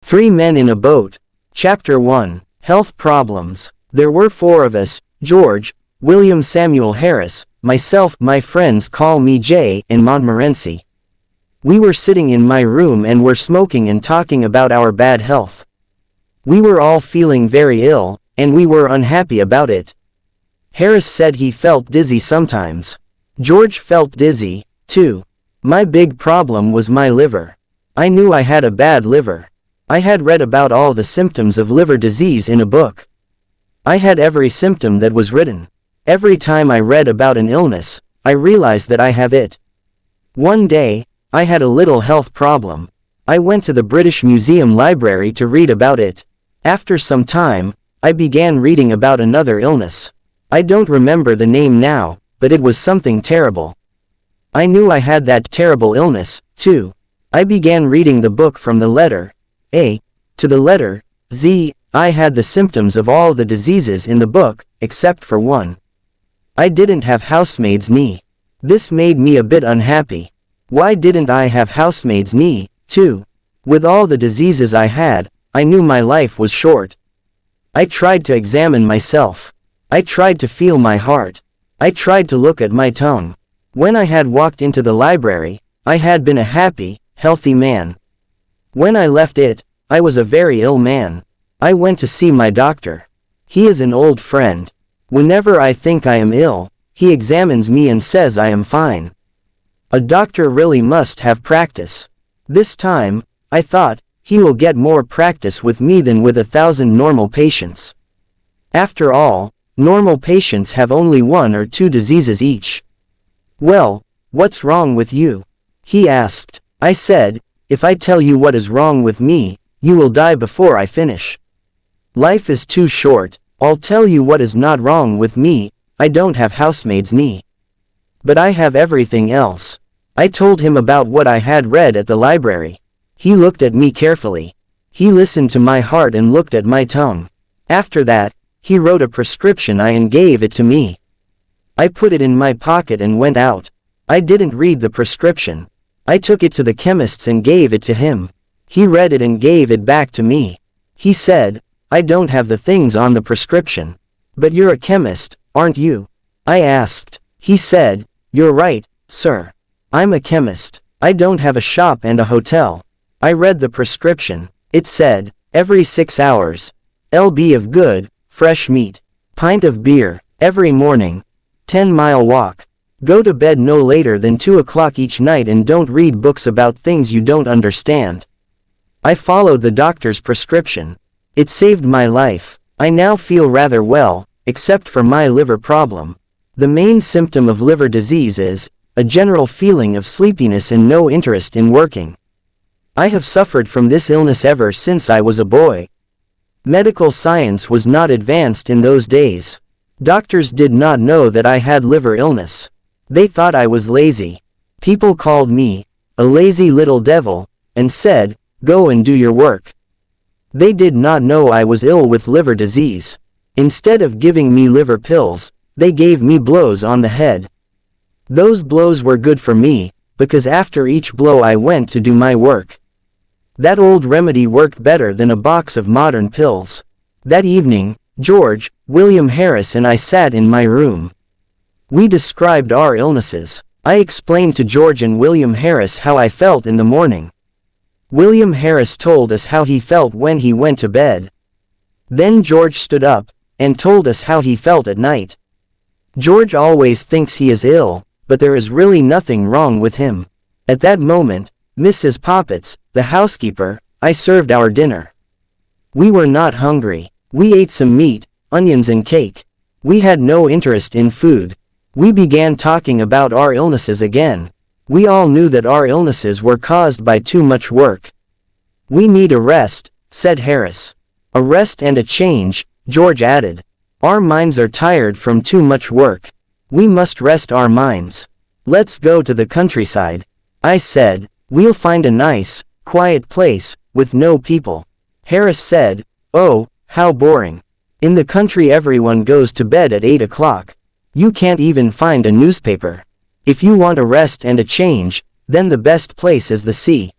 Three Men in a Boat. Chapter 1. Health Problems. There were four of us: George, William Samuel Harris, myself, my friends call me Jay, and Montmorency. We were sitting in my room and were smoking and talking about our bad health. We were all feeling very ill, and we were unhappy about it. Harris said he felt dizzy sometimes. George felt dizzy, too. My big problem was my liver. I knew I had a bad liver. I had read about all the symptoms of liver disease in a book. I had every symptom that was written. Every time I read about an illness, I realized that I have it. One day, I had a little health problem. I went to the British Museum library to read about it. After some time, I began reading about another illness. I don't remember the name now, but it was something terrible. I knew I had that terrible illness, too. I began reading the book from the letter A to the letter Z. I had the symptoms of all the diseases in the book, except for one. I didn't have housemaid's knee. This made me a bit unhappy. Why didn't I have housemaid's knee, too? With all the diseases I had, I knew my life was short. I tried to examine myself. I tried to feel my heart. I tried to look at my tongue. When I had walked into the library, I had been a happy, healthy man. When I left it, I was a very ill man. I went to see my doctor. He is an old friend. Whenever I think I am ill, he examines me and says I am fine. A doctor really must have practice. This time, I thought, he will get more practice with me than with 1,000 normal patients. After all, normal patients have only one or two diseases each. Well, what's wrong with you? He asked. I said, if I tell you what is wrong with me, you will die before I finish. Life is too short. I'll tell you what is not wrong with me. I don't have housemaid's knee. But I have everything else. I told him about what I had read at the library. He looked at me carefully. He listened to my heart and looked at my tongue. After that, he wrote a prescription and gave it to me. I put it in my pocket and went out. I didn't read the prescription. I took it to the chemist's and gave it to him. He read it and gave it back to me. He said, I don't have the things on the prescription. But you're a chemist, aren't you? I asked. He said, you're right, sir. I'm a chemist. I don't have a shop and a hotel. I read the prescription. It said, every 6 hours. lb of good, fresh meat. Pint of beer, every morning. 10-mile walk. Go to bed no later than 2 o'clock each night and don't read books about things you don't understand. I followed the doctor's prescription. It saved my life. I now feel rather well, except for my liver problem. The main symptom of liver disease is a general feeling of sleepiness and no interest in working. I have suffered from this illness ever since I was a boy. Medical science was not advanced in those days. Doctors did not know that I had liver illness. They thought I was lazy. People called me a lazy little devil, and said, go and do your work. They did not know I was ill with liver disease. Instead of giving me liver pills, they gave me blows on the head. Those blows were good for me, because after each blow I went to do my work. That old remedy worked better than a box of modern pills. That evening, George, William Harris and I sat in my room. We described our illnesses. I explained to George and William Harris how I felt in the morning. William Harris told us how he felt when he went to bed. Then George stood up and told us how he felt at night. George always thinks he is ill, but there is really nothing wrong with him. At that moment, Mrs. Poppets, the housekeeper, I served our dinner. We were not hungry. We ate some meat, onions and cake. We had no interest in food. We began talking about our illnesses again. We all knew that our illnesses were caused by too much work. We need a rest, said Harris. A rest and a change, George added. Our minds are tired from too much work. We must rest our minds. Let's go to the countryside. I said, we'll find a nice, quiet place, with no people. Harris said, oh, how boring. In the country everyone goes to bed at 8 o'clock. You can't even find a newspaper. If you want a rest and a change, then the best place is the sea.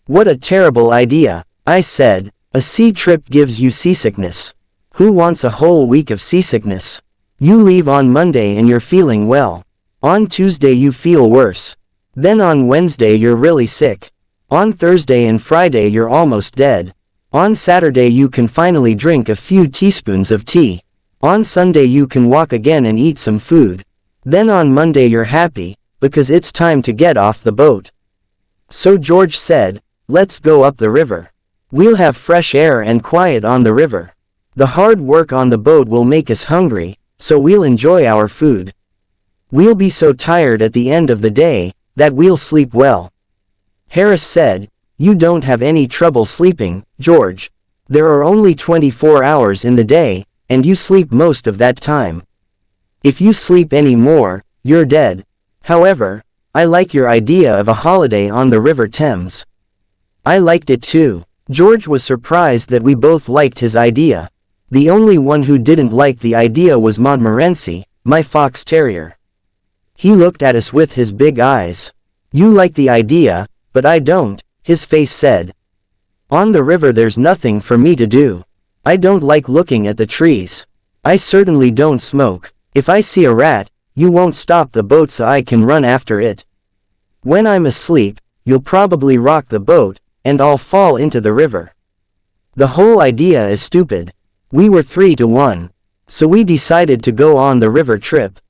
What a terrible idea, I said, a sea trip gives you seasickness. Who wants a whole week of seasickness? You leave on Monday and you're feeling well. On Tuesday you feel worse. Then on Wednesday you're really sick. On Thursday and Friday you're almost dead. On Saturday you can finally drink a few teaspoons of tea. On Sunday you can walk again and eat some food. Then on Monday you're happy, because it's time to get off the boat. So George said, let's go up the river. We'll have fresh air and quiet on the river. The hard work on the boat will make us hungry, so we'll enjoy our food. We'll be so tired at the end of the day, that we'll sleep well. Harris said, you don't have any trouble sleeping, George. There are only 24 hours in the day, and you sleep most of that time. If you sleep any more, you're dead. However, I like your idea of a holiday on the River Thames. I liked it too. George was surprised that we both liked his idea. The only one who didn't like the idea was Montmorency, my fox terrier. He looked at us with his big eyes. You like the idea, but I don't, his face said. On the river there's nothing for me to do. I don't like looking at the trees. I certainly don't smoke. If I see a rat, you won't stop the boat so I can run after it. When I'm asleep, you'll probably rock the boat, and I'll fall into the river. The whole idea is stupid. We were 3 to 1. So we decided to go on the river trip.